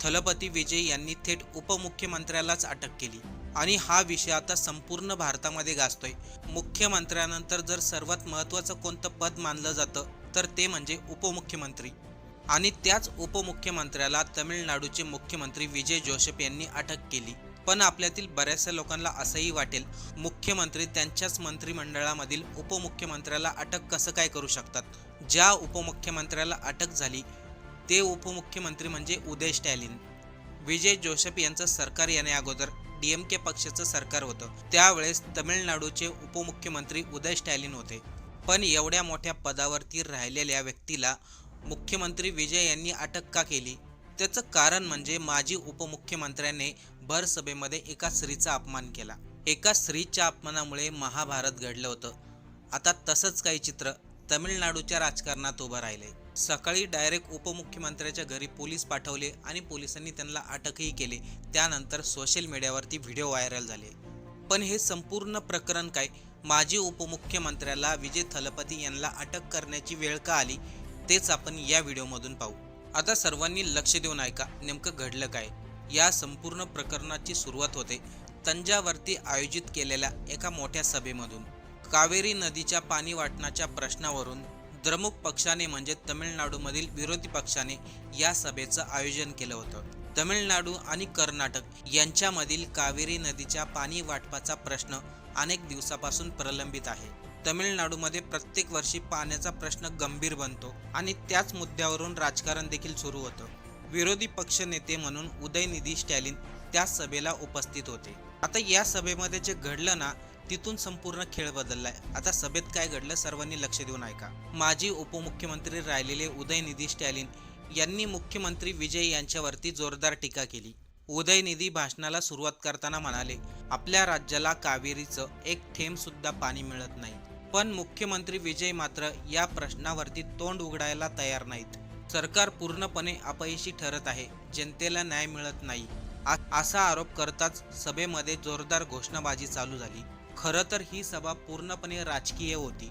थलपती विजय यांनी थेट उपमुख्यमंत्र्यालाच अटक केली आणि हा विषय आता संपूर्ण भारतामध्ये गाजतोय। मुख्यमंत्र्यानंतर जर सर्वात महत्त्वाचं कोणतं पद मानलं जातं तर ते म्हणजे उपमुख्यमंत्री। आणि त्याच उपमुख्यमंत्र्याला तमिळनाडूचे मुख्यमंत्री विजय जोसेफ यांनी अटक केली। पण आपल्यातील बऱ्याचशा लोकांना असंही वाटेल, मुख्यमंत्री त्यांच्याच मंत्रिमंडळामधील उपमुख्यमंत्र्याला अटक कसं काय करू शकतात? ज्या उपमुख्यमंत्र्याला अटक झाली ते उपमुख्यमंत्री म्हणजे उदय स्टॅलिन। विजय जोसेफ यांचं सरकार येण्या अगोदर डीएमके पक्षाचं सरकार होतं, त्यावेळेस तमिळनाडूचे उपमुख्यमंत्री उदय स्टॅलिन होते। पण एवढ्या मोठ्या पदावरती राहिलेल्या व्यक्तीला मुख्यमंत्री विजय यांनी अटक का केली? त्याचं कारण म्हणजे माजी उपमुख्यमंत्र्याने भर सभेमध्ये एका स्त्रीचा अपमान केला। एका स्त्रीच्या अपमानामुळे महाभारत घडलं होतं। आता तसंच काही चित्र तमिळनाडूच्या राजकारणात उभं राहिले। सकाळी डायरेक्ट उपमुख्यमंत्र्याच्या घरी पोलीस पाठवले आणि पोलिसांनी त्यांना अटकही केले। त्यानंतर सोशल मीडियावरती व्हिडिओ व्हायरल झाले। पण हे संपूर्ण प्रकरण काय? माजी उपमुख्यमंत्र्याला विजय थलपती यांना अटक करण्याची वेळ का आली तेच आपण या व्हिडिओमधून पाहू। आता सर्वांनी लक्ष देऊन ऐका, नेमकं घडलं काय? या संपूर्ण प्रकरणाची सुरुवात होते तंजावरती आयोजित केलेल्या एका मोठ्या सभेमधून। कावेरी नदीच्या पाणी वाटण्याच्या प्रश्नावरून द्रमुक पक्षाने म्हणजे तमिळनाडूमधील विरोधी पक्षाने या सभेचं आयोजन केलं होतं। तमिळनाडू आणि कर्नाटक यांच्यामधील कावेरी नदीच्या पाणी वाटपाचा प्रश्न अनेक दिवसापासून प्रलंबित आहे। तमिळनाडूमध्ये प्रत्येक वर्षी पाण्याचा प्रश्न गंभीर बनतो आणि त्याच मुद्द्यावरून राजकारण देखील सुरू होतं। विरोधी पक्ष नेते म्हणून उदयनिधी स्टॅलिन त्या सभेला उपस्थित होते। आता या सभेमध्ये जे घडलं ना, तिथून संपूर्ण खेळ बदललाय। आता सभेत काय घडलं सर्वांनी लक्ष देऊन ऐका। माजी उपमुख्यमंत्री राहिलेले उदयनिधी स्टॅलिन यांनी मुख्यमंत्री विजय यांच्यावरती जोरदार टीका केली। उदयनिधी भाषणाला सुरुवात करताना म्हणाले, आपल्या राज्याला कावेरीचं एक थेंब सुद्धा पाणी मिळत नाही। पण मुख्यमंत्री विजय मात्र या प्रश्नावरती तोंड उघडायला तयार नाहीत। सरकार पूर्णपणे अपयशी ठरत आहे, जनतेला न्याय मिळत नाही असा आरोप करताच सभेमध्ये जोरदार घोषणाबाजी चालू झाली। खरं तर ही सभा पूर्णपणे राजकीय होती,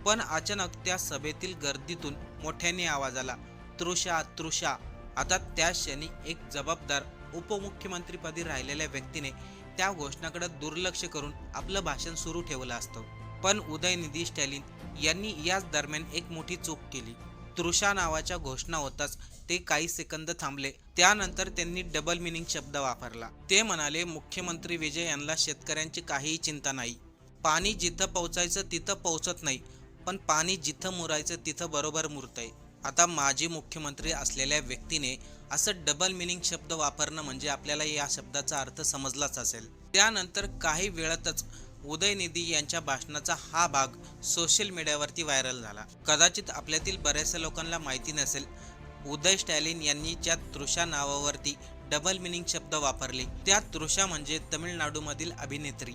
पण अचानक त्या सभेतील गर्दीतून मोठ्याने आवाज आला, तृषा तृषा। आता त्या क्षणी एक जबाबदार उपमुख्यमंत्रीपदी राहिलेल्या व्यक्तीने त्या घोषणाकडे दुर्लक्ष करून आपलं भाषण सुरू ठेवलं असतं। पण उदयनिधी स्टॅलिन यांनी याच दरम्यान एक मोठी चूक केली। तृषा नावाच्या घोषणा होताच ते काही सेकंद थांबले। त्यानंतर त्यांनी डबल मिनिंग शब्द वापरला। ते म्हणाले, मुख्यमंत्री विजय यांना शेतकऱ्यांची काहीही चिंता नाही। पाणी जिथं पोहोचायचं तिथं पोहोचत नाही, पण पाणी जिथं मुरायचं तिथं बरोबर मुरतंय। आता माजी मुख्यमंत्री असलेल्या व्यक्तीने असं डबल मिनिंग शब्द वापरणं म्हणजे आपल्याला या शब्दाचा अर्थ समजलाच असेल। त्यानंतर काही वेळातच उदयनिधी यांच्या भाषणाचा हा भाग सोशल मीडियावरती व्हायरल झाला। कदाचित आपल्यातील बऱ्याचशा लोकांना माहिती नसेल, उदय स्टॅलिन यांनी ज्या तृषा नावावरती डबल मिनिंग शब्द वापरले त्या तृषा म्हणजे तमिळनाडूमधील अभिनेत्री।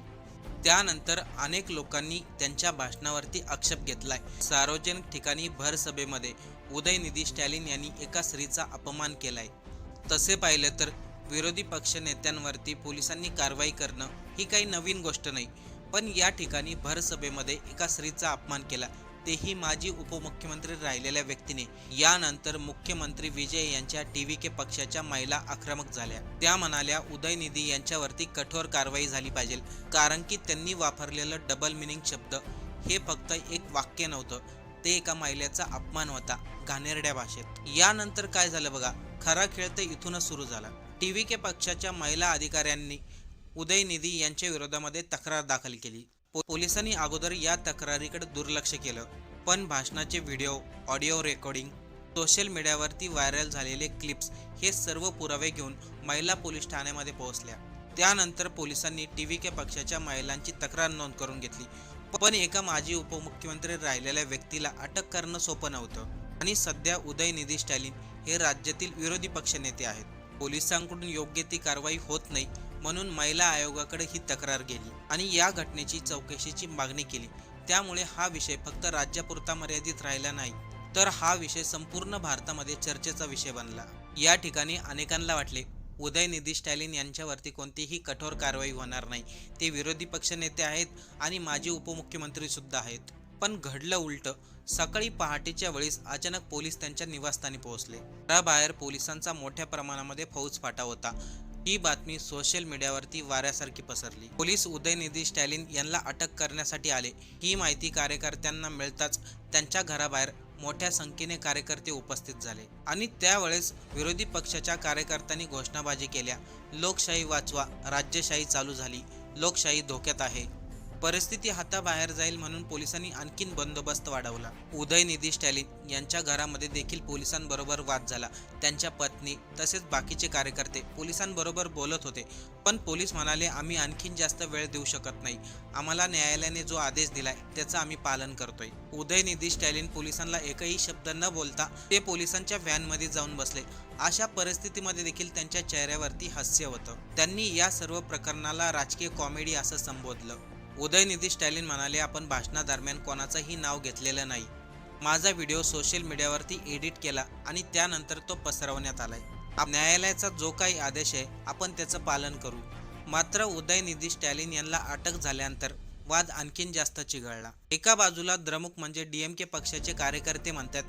त्यानंतर अनेक लोकांनी त्यांच्या भाषणावरती आक्षेप घेतलाय। सार्वजनिक ठिकाणी भर सभेमध्ये उदयनिधी स्टॅलिन यांनी एका स्त्रीचा अपमान केलाय। तसे पाहिलं तर विरोधी पक्ष नेत्यांवरती पोलिसांनी कारवाई करणं ही काही नवीन गोष्ट नाही, पण या ठिकाणी भर सभेमध्ये एका स्त्रीचा अपमान केला, तेही माजी उपमुख्यमंत्री राहिलेल्या व्यक्तीने। यानंतर मुख्यमंत्री विजय यांच्या डीव्हीके पक्षाच्या महिला आक्रमक झाल्या। त्या म्हणाल्या, उदयनिधी यांच्यावरती कठोर कारवाई झाली पाहिजे, कारण की त्यांनी वापरलेलं डबल मिनिंग शब्द हे फक्त एक वाक्य नव्हतं, ते एका महिलेचा अपमान होता घाणेरड्या भाषेत। यानंतर काय झालं बघा, खरा खेळ तर इथूनच सुरू झाला। डीव्हीके पक्षाच्या महिला अधिकाऱ्यांनी उदयनिधी यांच्या विरोधामध्ये तक्रार दाखल केली। पोलिसांनी अगोदर या तक्रारीकडे दुर्लक्ष केलं, पण भाषणाचे व्हिडिओ, ऑडिओ रेकॉर्डिंग, सोशल मीडियावरती व्हायरल झालेले क्लिप्स हे सर्व पुरावे घेऊन महिला पोलीस ठाण्यामध्ये पोहोचल्या। त्यानंतर पोलिसांनी डीव्हीके पक्षाच्या महिलांची तक्रार नोंद करून घेतली। पण एका माजी उपमुख्यमंत्री राहिलेल्या व्यक्तीला अटक करणं सोपं नव्हतं आणि सध्या उदयनिधी स्टॅलिन हे राज्यातील विरोधी पक्षनेते आहेत। पोलिसांकडून योग्य ती कारवाई होत नाही, म्हणून महिला आयोगाकडे ही तक्रार गेली आणि या घटनेची चौकशीची मागणी केली। त्यामुळे हा विषय फक्त राज्यापुरता मर्यादित राहिला नाही, तर हा विषय संपूर्ण भारतामध्ये चर्चेचा विषय बनला। या ठिकाणी अनेकांना वाटले उदयनिधी स्टॅलिन यांच्यावरती कोणतीही कठोर कारवाई होणार नाही, ते विरोधी पक्ष नेते आहेत आणि माजी उपमुख्यमंत्री सुद्धा आहेत। पण घडलं उलटं। सकाळी पहाटेच्या वेळेस अचानक पोलीस त्यांच्या निवासस्थानी पोहोचले. घराबाहेर पोलिसांचा मोठ्या प्रमाणामध्ये फौजफाटा होता. ही बातमी सोशल मीडियावरती वाऱ्यासारखी पसरली. पोलीस उदयनिधी स्टॅलिन यांना अटक करण्यासाठी आले ही माहिती कार्यकर्त्यांना मिळताच त्यांच्या घराबाहेर मोठ्या संख्येने कार्यकर्ते उपस्थित झाले आणि त्यावेळेस विरोधी पक्षाच्या कार्यकर्त्यांनी घोषणाबाजी केल्या. लोकशाही वाचवा, राज्यशाही चालू झाली, लोकशाही धोक्यात आहे. परिस्थिती हाताबाहेर जाईल म्हणून पोलिसांनी आणखीन बंदोबस्त वाढवला. उदयनिधी स्टॅलिन यांच्या घरामध्ये देखील पोलिसांबरोबर वाद झाला. त्यांच्या पत्नी तसेच बाकीचे कार्यकर्ते पोलिसांबरोबर बोलत होते, पण पोलीस म्हणाले आम्ही आणखीन जास्त वेळ देऊ शकत नाही. आम्हाला न्यायालयाने जो आदेश दिलाय त्याचं आम्ही पालन करतोय. उदयनिधी स्टॅलिन पोलिसांना एकही शब्द न बोलता ते पोलिसांच्या व्हॅनमध्ये जाऊन बसले. अशा परिस्थितीमध्ये देखील त्यांच्या चेहऱ्यावरती हास्य होतं. त्यांनी या सर्व प्रकरणाला राजकीय कॉमेडी असं संबोधलं. उदयनिधी स्टॅलिन म्हणाले आपण भाषणादरम्यान कोणाचंही नाव घेतलेलं नाही. माझा व्हिडिओ सोशल मीडियावरती एडिट केला आणि त्यानंतर तो पसरवण्यात आलाय. न्यायालयाचा जो काही आदेश आहे आपण त्याचं पालन करू. मात्र उदयनिधी स्टॅलिन यांना अटक झाल्यानंतर वाद आणखीन जास्त चिघळला. एका बाजूला द्रमुक म्हणजे DMK पक्षाचे कार्यकर्ते म्हणतात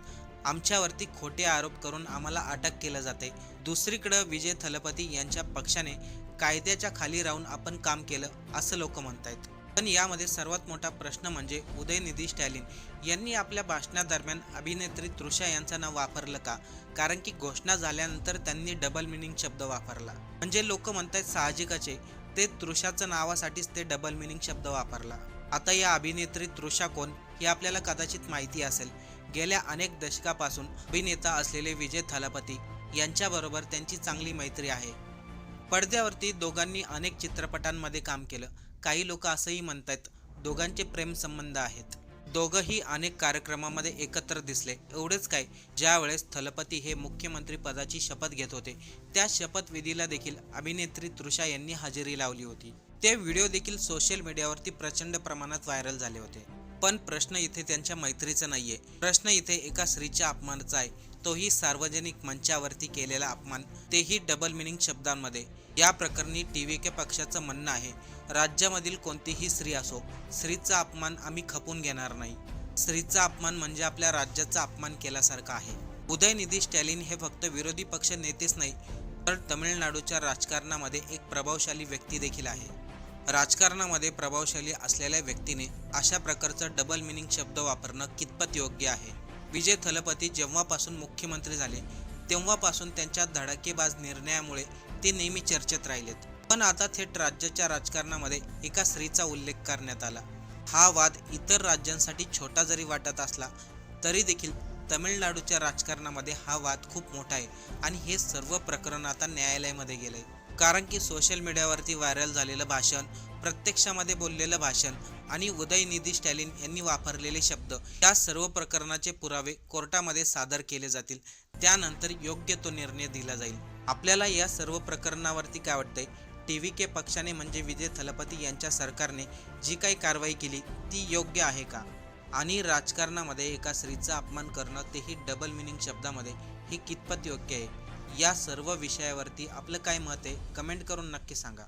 आमच्यावरती खोटे आरोप करून आम्हाला अटक केलं जाते. दुसरीकडे विजय थलपती यांच्या पक्षाने कायद्याच्या खाली राहून आपण काम केलं असं लोक म्हणतायत. पण यामध्ये सर्वात मोठा प्रश्न म्हणजे उदयनिधी स्टॅलिन यांनी आपल्या भाषणादरम्यान अभिनेत्री तृषा यांचं नाव वापरलं का? कारण की घोषणा झाल्यानंतर त्यांनी डबल मिनिंग शब्द वापरला. म्हणजे लोक म्हणतात साहजिकच आहे, ते तृषाचं नावासाठीच ते डबल मिनिंग शब्द वापरला. आता या अभिनेत्री तृषा कोण हे आपल्याला कदाचित माहिती असेल. गेल्या अनेक दशकापासून अभिनेता असलेले विजय थलपती यांच्याबरोबर त्यांची चांगली मैत्री आहे. पडद्यावरती दोघांनी अनेक चित्रपटांमध्ये काम केलं. काही लोक असंही म्हणतात दोघांचे प्रेम संबंध आहेत. दोघंही अनेक कार्यक्रमामध्ये एकत्र दिसले. एवढेच काय, ज्यावेळेस थलपती हे मुख्यमंत्री पदाची शपथ घेत होते त्या शपथविधीला देखील अभिनेत्री तृषा यांनी हजेरी लावली होती. ते व्हिडिओ देखील सोशल मीडियावरती प्रचंड प्रमाणात व्हायरल झाले होते. पण प्रश्न इथे त्यांच्या मैत्रीचा नाहीये. प्रश्न इथे एका स्त्रीच्या अपमानाचा आहे. तोही सार्वजनिक मंचावरती केलेला अपमान, तेही डबल मिनिंग शब्दांमध्ये. या प्रकरणी DVK पक्षाचं म्हणणं आहे राज्यामधील कोणतीही स्त्री असो, स्त्रीचा अपमान आम्ही खपून घेणार नाही. स्त्रीचा अपमान म्हणजे आपल्या राज्याचा अपमान केल्यासारखा आहे. उदयनिधी स्टॅलिन हे फक्त विरोधी पक्ष नेतेच नाही तर तमिळनाडूच्या राजकारणामध्ये एक प्रभावशाली व्यक्ती देखील आहे. राजकारणामध्ये प्रभावशाली असलेल्या व्यक्तीने अशा प्रकारचा डबल मिनिंग शब्द वापरणं कितपत योग्य आहे? विजय थलपती जेव्हापासून मुख्यमंत्री झाले तेव्हापासून त्यांच्या धडाकेबाज निर्णयामुळे ते नेहमी चर्चेत राहिलेत. पण आता थेट राज्याच्या राजकारणामध्ये एका स्त्रीचा उल्लेख करण्यात आला. हा वाद इतर राज्यांसाठी छोटा जरी वाटत असला तरी देखील तमिळनाडूच्या राजकारणामध्ये हा वाद खूप मोठा आहे आणि हे सर्व प्रकरण आता न्यायालयामध्ये गेलंय. कारण की सोशल मीडियावरती व्हायरल झालेलं भाषण, प्रत्यक्षामध्ये बोललेलं भाषण आणि उदयनिधी स्टॅलिन यांनी वापरलेले शब्द या सर्व प्रकरणाचे पुरावे कोर्टामध्ये सादर केले जातील. त्यानंतर योग्य तो निर्णय दिला जाईल. आपल्याला या सर्व प्रकरणावरती काय वाटतंय? DVK पक्षाने म्हणजे विजय थलपती यांच्या सरकारने जी काही कारवाई केली ती योग्य आहे का? आणि राजकारणामध्ये एका स्त्रीचा अपमान करणं तेही डबल मिनिंग शब्दामध्ये हे कितपत योग्य आहे? या सर्व विषयावरती आपलं काय मत आहे कमेंट करून नक्की सांगा.